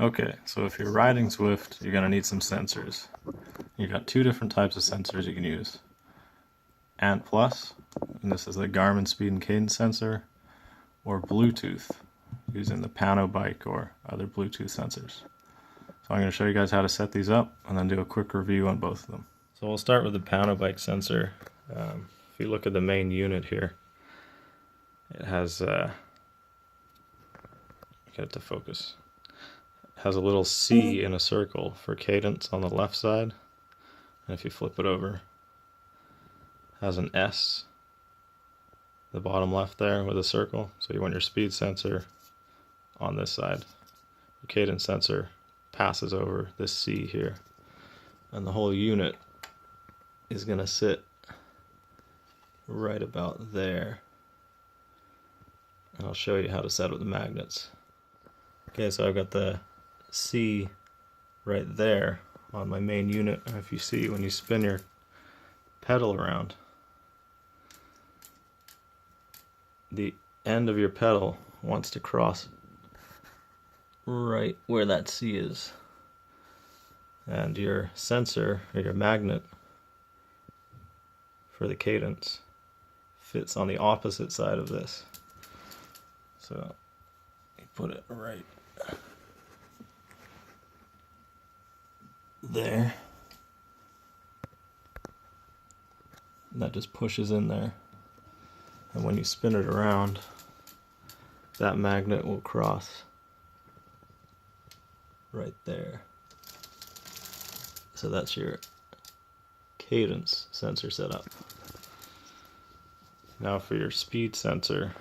Okay, so if you're riding Zwift, you're going to need some sensors. You've got two different types of sensors you can use. Ant Plus, and this is the Garmin speed and cadence sensor, or Bluetooth, using the Panobike or other Bluetooth sensors. So I'm going to show you guys how to set these up and then do a quick review on both of them. So we'll start with the Panobike sensor. If you look at the main unit here, it has, get it to focus. Has a little C in a circle for cadence on the left side, and if you flip it over, it has an S, the bottom left there with a circle, so you want your speed sensor on this side. Your cadence sensor passes over this C here, and the whole unit is going to sit right about there, and I'll show you how to set up the magnets. Okay, so I've got the C right there on my main unit, and if you see, when you spin your pedal around, the end of your pedal wants to cross right where that C is, and your sensor, or your magnet for the cadence, fits on the opposite side of this. So you put it right there, and that just pushes in there, and when you spin it around, that magnet will cross right there. So that's your cadence sensor setup. Now for your speed sensor,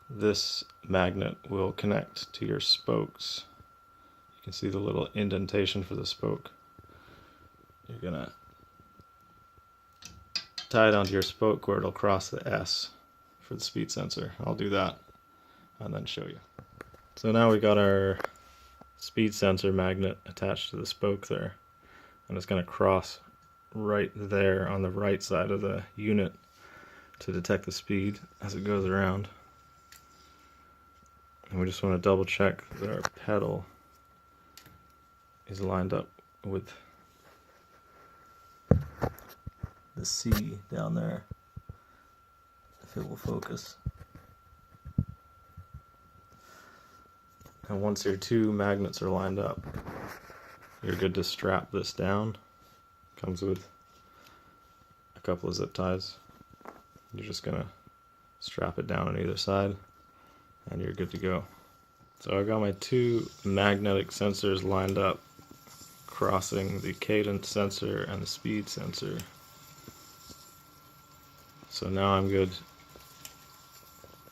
this magnet will connect to your spokes. You can see the little indentation for the spoke. You're gonna tie it onto your spoke where it'll cross the S for the speed sensor. I'll do that and then show you. So now we got our speed sensor magnet attached to the spoke there, and it's gonna cross right there on the right side of the unit to detect the speed as it goes around. And we just want to double check that our pedal is lined up with the C down there, if it will focus. And once your two magnets are lined up, you're good to strap this down. Comes with a couple of zip ties. You're just gonna strap it down on either side, and you're good to go. So I've got my two magnetic sensors lined up, crossing the cadence sensor and the speed sensor. So now I'm good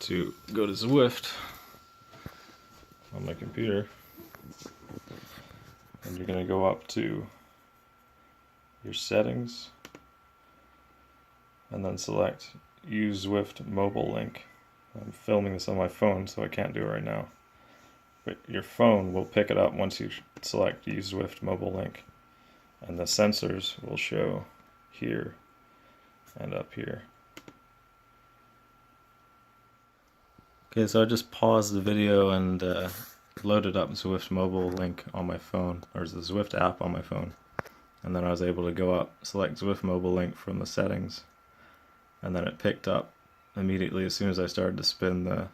to go to Zwift on my computer, and you're going to go up to your settings and then select use Zwift Mobile link. I'm filming this on my phone, so I can't do it right now. But your phone will pick it up once you select use Zwift Mobile link, and the sensors will show here and up here. Okay, so I just paused the video and loaded up Zwift Mobile link on my phone, or the Zwift app on my phone, and then I was able to go up, select Zwift Mobile link from the settings, and then it picked up immediately as soon as I started to spin the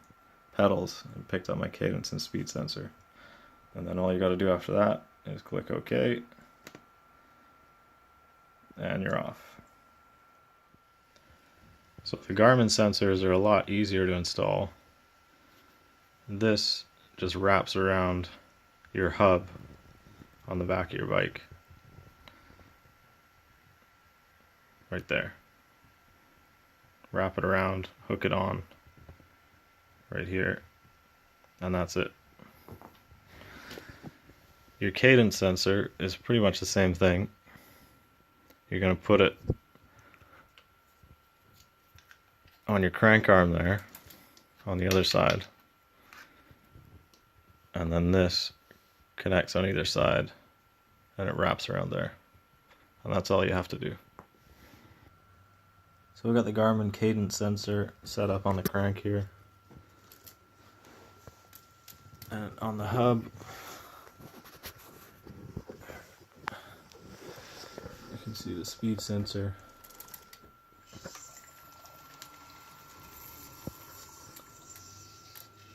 pedals, and picked up my cadence and speed sensor. And then all you got to do after that is click OK, and you're off. So the Garmin sensors are a lot easier to install. This just wraps around your hub on the back of your bike, right there. Wrap it around, hook it on right here, and that's it. Your cadence sensor is pretty much the same thing. You're going to put it on your crank arm there on the other side, and then this connects on either side and it wraps around there, and that's all you have to do. So we've got the Garmin cadence sensor set up on the crank here. And on the hub, you can see the speed sensor.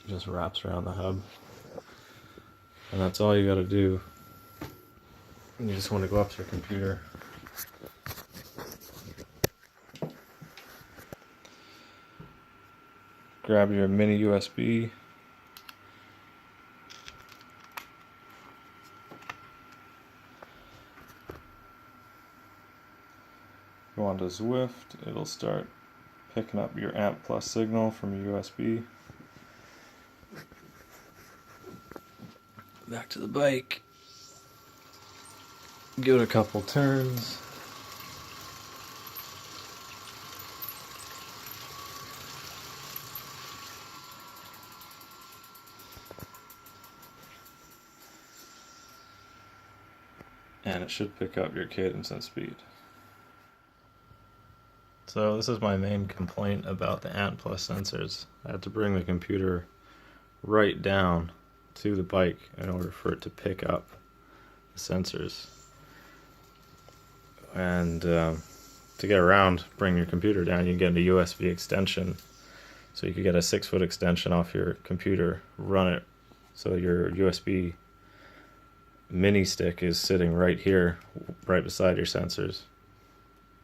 It just wraps around the hub. And that's all you gotta do. And you just want to go up to your computer. Grab your mini USB. Go on to Zwift. It'll start picking up your amp plus signal from your USB. Back to the bike. Give it a couple turns. And it should pick up your cadence and speed. So this is my main complaint about the Ant Plus sensors. I had to bring the computer right down to the bike in order for it to pick up the sensors. And to get around, bring your computer down, you can get a USB extension. So you could get a 6-foot extension off your computer, run it so your USB mini stick is sitting right here, right beside your sensors.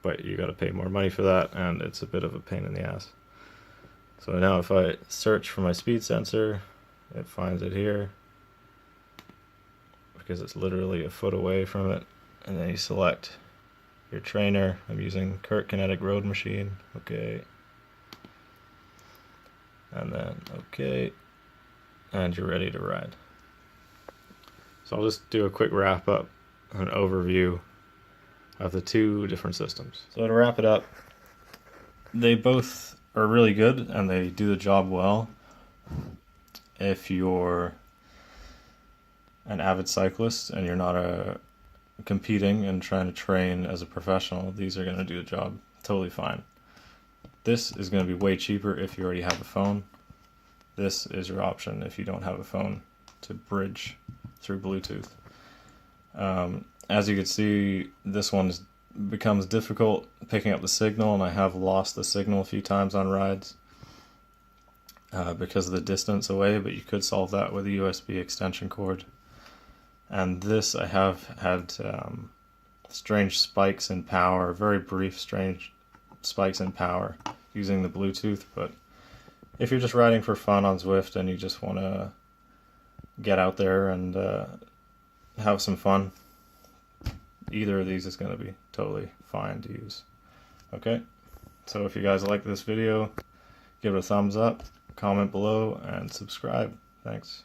But you got to pay more money for that, and it's a bit of a pain in the ass. So now if I search for my speed sensor, it finds it here because it's literally a foot away from it. And then you select your trainer. I'm using Kurt Kinetic Road Machine. Okay. And then okay. And you're ready to ride. So I'll just do a quick wrap up, an overview of the two different systems. So to wrap it up, they both are really good and they do the job well. If you're an avid cyclist and you're not competing and trying to train as a professional, these are going to do the job totally fine. This is going to be way cheaper if you already have a phone. This is your option if you don't have a phone to bridge through Bluetooth. As you can see, this one becomes difficult picking up the signal, and I have lost the signal a few times on rides because of the distance away, but you could solve that with a USB extension cord. And this, I have had strange spikes in power, very brief strange spikes in power using the Bluetooth, but if you're just riding for fun on Zwift and you just want to get out there and have some fun, either of these is going to be totally fine to use. Okay, so if you guys like this video, give it a thumbs up, comment below, and subscribe. Thanks.